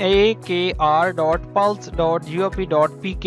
akr.pulse.gov.pk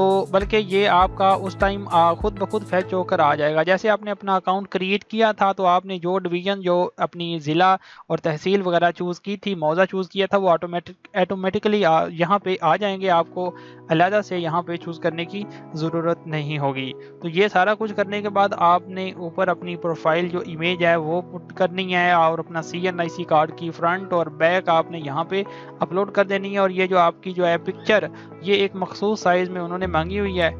تو بلکہ یہ آپ کا اس ٹائم خود بخود فیچ ہو کر آ جائے گا۔ جیسے آپ نے اپنا اکاؤنٹ کریٹ کیا تھا تو آپ نے جو ڈویژن، جو اپنی ضلع اور تحصیل وغیرہ چوز کی تھی، موضع چوز کیا تھا، وہ آٹومیٹکلی یہاں پہ آ جائیں گے، آپ کو علیحدہ سے یہاں پہ چوز کرنے کی ضرورت نہیں ہوگی۔ تو یہ سارا کچھ کرنے کے بعد آپ نے اوپر اپنی پروفائل جو امیج ہے وہ پٹ کرنی ہے، اور اپنا CNIC کارڈ کی فرنٹ اور بیک آپ نے یہاں پہ اپلوڈ کر دینی ہے۔ اور یہ جو آپ کی جو ہے پکچر، یہ ایک مخصوص سائز میں انہوں نے مانگی ہوئی ہے۔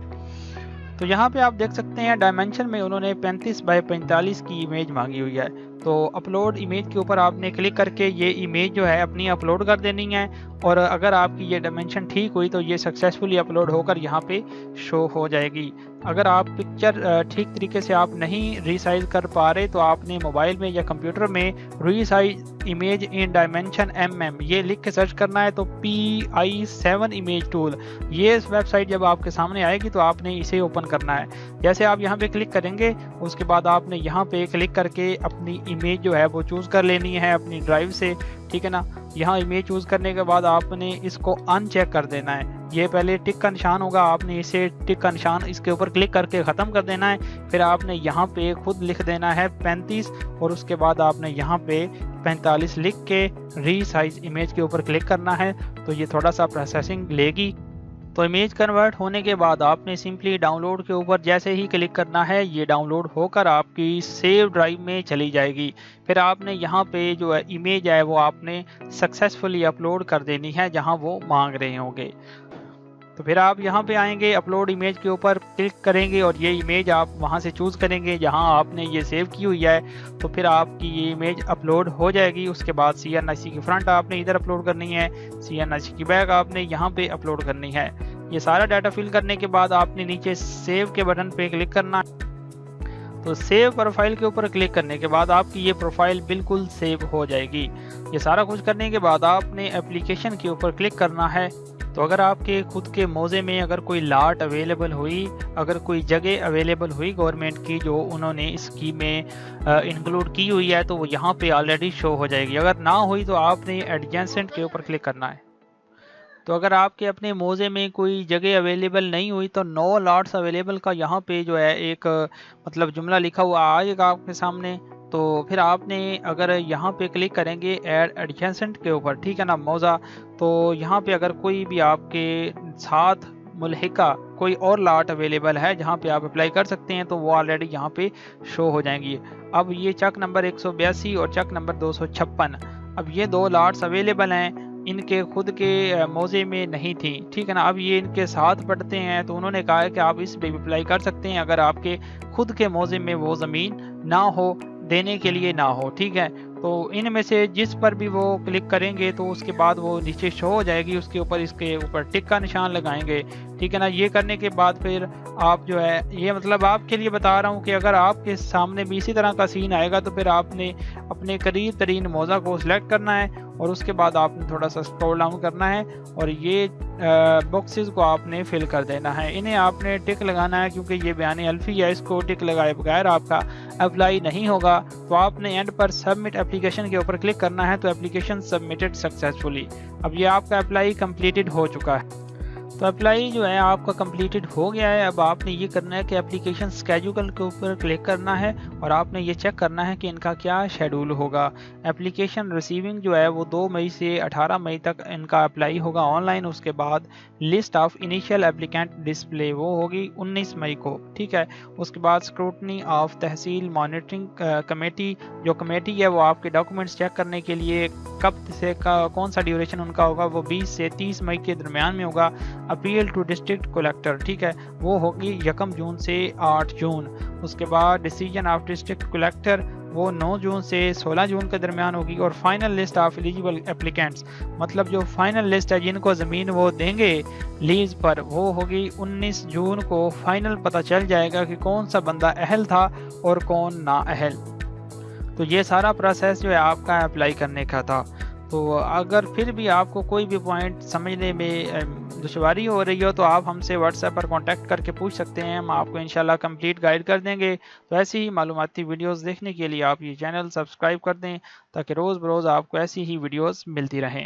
تو یہاں پہ آپ دیکھ سکتے ہیں ڈائمینشن میں انہوں نے 35x45 کی امیج مانگی ہوئی ہے۔ تو اپلوڈ امیج کے اوپر آپ نے کلک کر کے یہ امیج جو ہے اپنی اپلوڈ کر دینی ہے، اور اگر آپ کی یہ ڈائمینشن ٹھیک ہوئی تو یہ سکسیسفلی اپلوڈ ہو کر یہاں پہ شو ہو جائے گی۔ اگر آپ پکچر ٹھیک طریقے سے آپ نہیں ریسائز کر پا رہے تو آپ نے موبائل میں یا کمپیوٹر میں ریسائز امیج ان ڈائمینشن یہ لکھ کے سرچ کرنا ہے، تو PI7 امیج ٹول، یہ ویب سائٹ جب آپ کے سامنے آئے گی تو آپ نے اسے اوپن کرنا ہے۔ جیسے آپ یہاں پہ کلک کریں گے، اس کے بعد آپ نے یہاں پہ کلک کر کے اپنی امیج جو ہے وہ چوز کر لینی ہے اپنی ڈرائیو سے، ٹھیک ہے نا۔ یہاں امیج چوز کرنے کے بعد آپ نے اس کو ان چیک کر دینا ہے۔ یہ پہلے ٹک کا نشان ہوگا، آپ نے اسے ٹک کا نشان اس کے اوپر کلک کر کے ختم کر دینا ہے۔ پھر آپ نے یہاں پہ خود لکھ دینا ہے 35، اور اس کے بعد آپ نے یہاں پہ 45 لکھ کے ری سائز امیج کے اوپر کلک کرنا ہے۔ تو یہ تھوڑا سا پروسیسنگ لے گی۔ تو امیج کنورٹ ہونے کے بعد آپ نے سمپلی ڈاؤن لوڈ کے اوپر جیسے ہی کلک کرنا ہے، یہ ڈاؤن لوڈ ہو کر آپ کی سیو ڈرائیو میں چلی جائے گی۔ پھر آپ نے یہاں پہ جو امیج ہے وہ آپ نے سکسیسفلی اپلوڈ کر دینی ہے جہاں وہ مانگ رہے ہوں گے۔ تو پھر آپ یہاں پہ آئیں گے، اپلوڈ امیج کے اوپر کلک کریں گے، اور یہ امیج آپ وہاں سے چوز کریں گے جہاں آپ نے یہ سیو کی ہوئی ہے۔ تو پھر آپ کی یہ امیج اپلوڈ ہو جائے گی۔ اس کے بعد CNIC کی فرنٹ آپ نے ادھر اپلوڈ کرنی ہے، CNIC کی بیک آپ نے یہاں پہ اپلوڈ کرنی ہے۔ یہ سارا ڈیٹا فل کرنے کے بعد آپ نے نیچے سیو کے بٹن پہ کلک کرنا ہے۔ تو سیو پروفائل کے اوپر کلک کرنے کے بعد آپ کی یہ پروفائل بالکل سیو ہو جائے گی۔ یہ سارا کچھ کرنے کے بعد آپ نے اپلیکیشن کے اوپر کلک کرنا ہے۔ تو اگر آپ کے خود کے موضع میں اگر کوئی لاٹ اویلیبل ہوئی، اگر کوئی جگہ اویلیبل ہوئی گورنمنٹ کی جو انہوں نے اس اسکیم میں انکلوڈ کی ہوئی ہے، تو وہ یہاں پہ آلریڈی شو ہو جائے گی۔ اگر نہ ہوئی تو آپ نے ایڈجسنٹ کے اوپر کلک کرنا ہے۔ تو اگر آپ کے اپنے موضع میں کوئی جگہ اویلیبل نہیں ہوئی تو نو لاٹس اویلیبل کا یہاں پہ جو ہے ایک مطلب جملہ لکھا ہوا آئے گا آپ کے سامنے۔ تو پھر آپ نے اگر یہاں پہ کلک کریں گے ایڈ ایڈجسنٹ کے اوپر، ٹھیک ہے نا، موضع، تو یہاں پہ اگر کوئی بھی آپ کے ساتھ ملحقہ کوئی اور لاٹ اویلیبل ہے جہاں پہ آپ اپلائی کر سکتے ہیں تو وہ آلریڈی یہاں پہ شو ہو جائیں گی۔ اب یہ چک نمبر 182 اور چک نمبر 256، اب یہ دو لاٹس اویلیبل ہیں، ان کے خود کے موضع میں نہیں تھی، ٹھیک ہے نا۔ اب یہ ان کے ساتھ پڑھتے ہیں تو انہوں نے کہا ہے کہ آپ اس پہ بھی اپلائی کر سکتے ہیں اگر آپ کے خود کے موضع میں وہ زمین نہ ہو، دینے کے لیے نہ ہو، ٹھیک ہے۔ تو ان میں سے جس پر بھی وہ کلک کریں گے تو اس کے بعد وہ نیچے شو ہو جائے گی، اس کے اوپر ٹک کا نشان لگائیں گے، ٹھیک ہے نا۔ یہ کرنے کے بعد پھر آپ جو ہے، یہ مطلب آپ کے لیے بتا رہا ہوں کہ اگر آپ کے سامنے بھی اسی طرح کا سین آئے گا تو پھر آپ نے اپنے قریب ترین موضع کو سلیکٹ کرنا ہے، اور اس کے بعد آپ نے تھوڑا سا اسکرول ڈاؤن کرنا ہے، اور یہ باکسز کو آپ نے فل کر دینا ہے۔ انہیں آپ نے ٹک لگانا ہے کیونکہ یہ بیان الفی ہے، اس کو ٹک لگائے بغیر آپ کا اپلائی نہیں ہوگا۔ تو آپ نے اینڈ پر سبمٹ اپلیکیشن کے اوپر کلک کرنا ہے، تو اپلیکیشن سبمٹڈ سکسیسفلی۔ اب یہ آپ کا اپلائی کمپلیٹڈ ہو چکا ہے۔ تو اپلائی جو ہے آپ کا کمپلیٹڈ ہو گیا ہے۔ اب آپ نے یہ کرنا ہے کہ اپلیکیشن اسکیجول کے اوپر کلک کرنا ہے، اور آپ نے یہ چیک کرنا ہے کہ ان کا کیا شیڈول ہوگا۔ اپلیکیشن ریسیونگ جو ہے وہ 2 مئی سے 18 مئی تک ان کا اپلائی ہوگا آن لائن۔ اس کے بعد list of initial applicant display وہ ہوگی 19 مئی کو، ٹھیک ہے۔ اس کے بعد scrutiny of tehsil monitoring committee, جو کمیٹی ہے وہ آپ کے ڈاکومنٹس چیک کرنے کے لیے کب سے کون سا ڈیوریشن ان کا ہوگا، وہ 20 سے 30 مئی کے درمیان میں ہوگا۔ اپیل ٹو ڈسٹرکٹ کلیکٹر، ٹھیک ہے، وہ ہوگی 1 جون سے 8 جون۔ اس کے بعد ڈیسیجن آف ڈسٹرکٹ کلیکٹر وہ 9 جون سے 16 جون کے درمیان ہوگی۔ اور final list of eligible applicants, مطلب جو فائنل لسٹ ہے جن کو زمین وہ دیں گے لیز پر، وہ ہوگی 19 جون کو۔ فائنل پتہ چل جائے گا کہ کون سا بندہ اہل تھا اور کون نا اہل۔ تو یہ سارا پروسیس جو ہے آپ کا اپلائی کرنے کا تھا۔ تو اگر پھر بھی آپ کو کوئی بھی پوائنٹ سمجھنے میں دشواری ہو رہی ہو تو آپ ہم سے واٹس ایپ پر کانٹیکٹ کر کے پوچھ سکتے ہیں، ہم آپ کو انشاءاللہ کمپلیٹ گائیڈ کر دیں گے۔ تو ایسی ہی معلوماتی ویڈیوز دیکھنے کے لیے آپ یہ چینل سبسکرائب کر دیں تاکہ روز بروز آپ کو ایسی ہی ویڈیوز ملتی رہیں۔